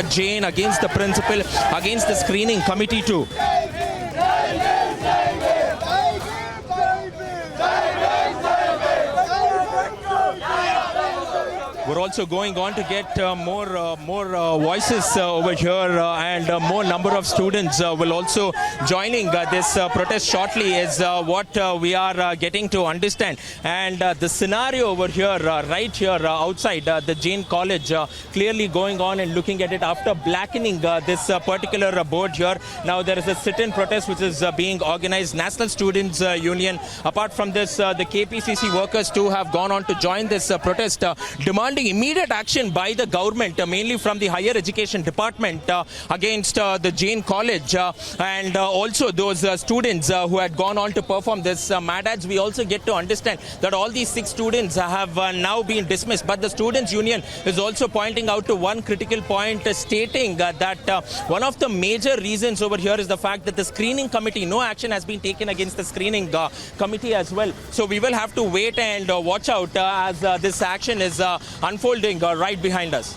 Jain, against the principal, against the screening committee too. We're also going on to get more voices over here, and more number of students will also joining this protest shortly is what we are getting to understand. And the scenario over here, right here outside the Jain College, clearly going on and looking at it after blackening this particular board here. Now there is a sit-in protest which is being organized. National Students Union. Apart from this, the KPCC workers too have gone on to join this protest, demanding immediate action by the government, mainly from the higher education department, against the Jain College, and also those students who had gone on to perform this mad ads. We also get to understand that all these 6 students have now been dismissed, but the Students Union is also pointing out to one critical point, stating that one of the major reasons over here is the fact that the screening committee, no action has been taken against the screening committee as well. So we will have to wait and watch out as this action is unfolding right behind us.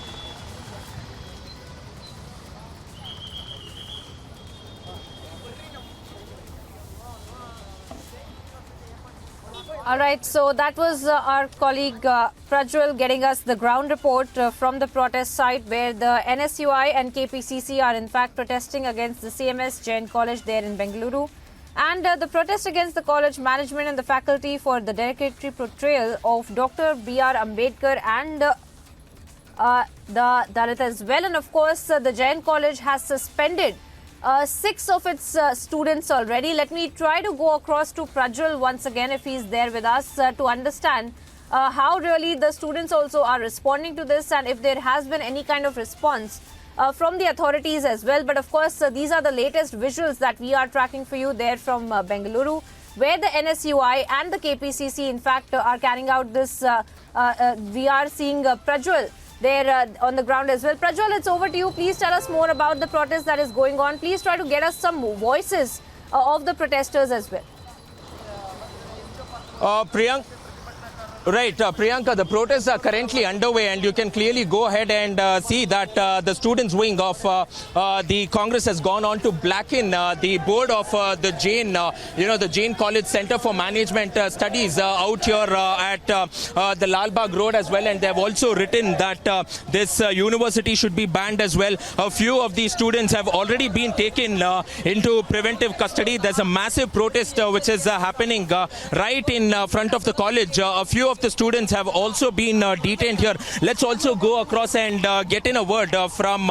All right, so that was our colleague Prajwal getting us the ground report from the protest site, where the NSUI and KPCC are in fact protesting against the CMS Jain College there in Bengaluru. And the protest against the college management and the faculty for the derogatory portrayal of Dr. B.R. Ambedkar and the Dalit as well. And of course, the Jain College has suspended 6 of its students already. Let me try to go across to Prajwal once again, if he's there with us, to understand how really the students also are responding to this, and if there has been any kind of response from the authorities as well. But of course, these are the latest visuals that we are tracking for you there from Bengaluru, where the NSUI and the KPCC in fact are carrying out this. We are seeing Prajwal there on the ground as well. Prajwal, it's over to you. Please tell us more about the protest that is going on. Please try to get us some voices of the protesters as well. Priyank. Right, Priyanka, the protests are currently underway, and you can clearly go ahead and see that the students' wing of the Congress has gone on to blacken the board of the Jain, the Jain College Center for Management Studies out here at the Lal Bagh Road as well, and they have also written that this university should be banned as well. A few of these students have already been taken into preventive custody. There's a massive protest which is happening right in front of the college. A few of the students have also been detained here. Let's also go across and get in a word from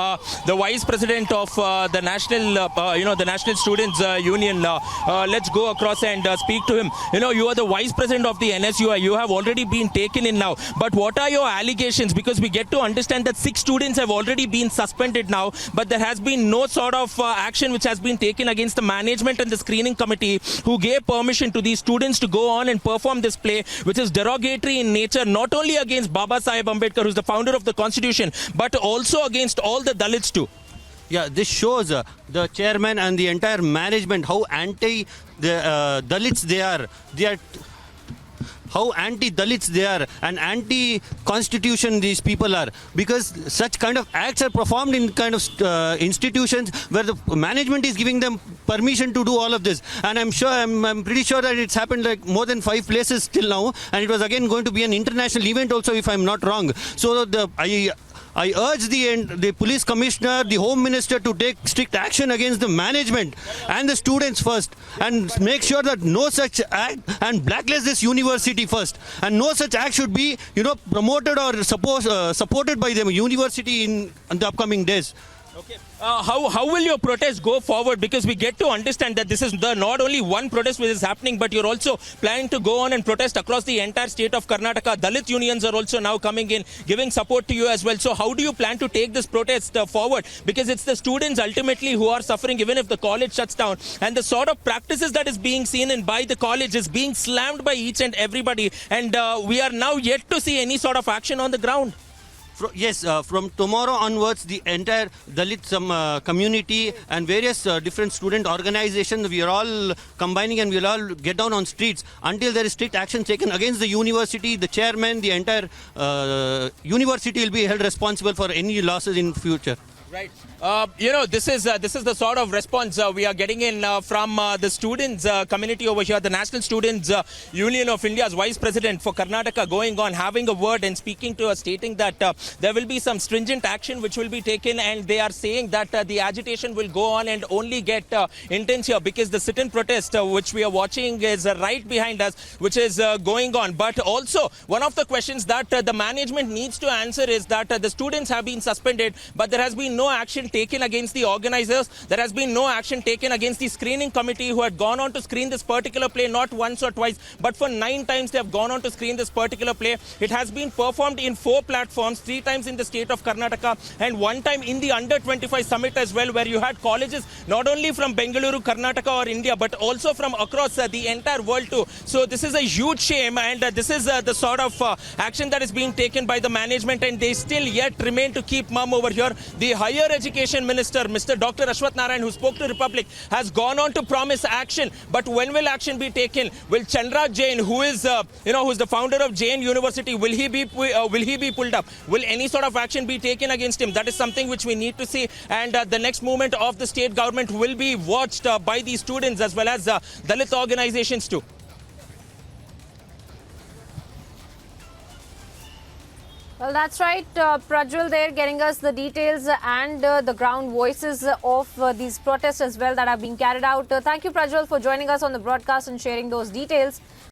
the Vice President of the National, the National Students Union. Let's go across and speak to him. You are the Vice President of the NSUI. You have already been taken in now. But what are your allegations? Because we get to understand that 6 students have already been suspended now, but there has been no sort of action which has been taken against the management and the screening committee who gave permission to these students to go on and perform this play, which is derogatory in nature, not only against Baba Saheb Ambedkar, who's the founder of the constitution, but also against all the Dalits too. Yeah, this shows the chairman and the entire management how anti the Dalits they are. How anti-Dalits they are and anti-constitution these people are, because such kind of acts are performed in kind of institutions where the management is giving them permission to do all of this. And I'm pretty sure that it's happened like more than 5 places till now, and it was again going to be an international event also, if I'm not wrong. So I urge the police commissioner, the home minister to take strict action against the management and the students first, and make sure that no such act, and blacklist this university first, and no such act should be promoted or supported by the university in the upcoming days. Okay. How will your protest go forward? Because we get to understand that this is not only one protest which is happening, but you're also planning to go on and protest across the entire state of Karnataka. Dalit unions are also now coming in, giving support to you as well. So how do you plan to take this protest forward? Because it's the students ultimately who are suffering, even if the college shuts down. And the sort of practices that is being seen by the college is being slammed by each and everybody. And we are now yet to see any sort of action on the ground. Yes, from tomorrow onwards, the entire Dalit community and various different student organizations, we are all combining and we will all get down on streets until there is strict action taken against the university, the chairman, the entire university will be held responsible for any losses in future. Right. This is the sort of response we are getting in from the students community over here. The National Students Union of India's Vice President for Karnataka going on, having a word and speaking to us, stating that there will be some stringent action which will be taken, and they are saying that the agitation will go on and only get intense here, because the sit-in protest which we are watching is right behind us, which is going on. But also, one of the questions that the management needs to answer is that the students have been suspended, but there has been no action taken against the organizers. There has been no action taken against the screening committee who had gone on to screen this particular play not once or twice, but for 9 times they have gone on to screen this particular play. It has been performed in 4 platforms, 3 times in the state of Karnataka and 1 time in the Under 25 Summit as well, where you had colleges not only from Bengaluru, Karnataka or India, but also from across the entire world too. So this is a huge shame, and this is the sort of action that is being taken by the management, and they still yet remain to keep mum over here. The Higher Education Minister, Mr. Dr. Ashwath Narayan, who spoke to Republic, has gone on to promise action. But when will action be taken? Will Chandra Jain, who is who's the founder of Jain University, will he be pulled up? Will any sort of action be taken against him? That is something which we need to see. And the next movement of the state government will be watched by the students as well as Dalit organizations too. Well, that's right. Prajwal there getting us the details and the ground voices of these protests as well that are being carried out. Thank you, Prajwal, for joining us on the broadcast and sharing those details.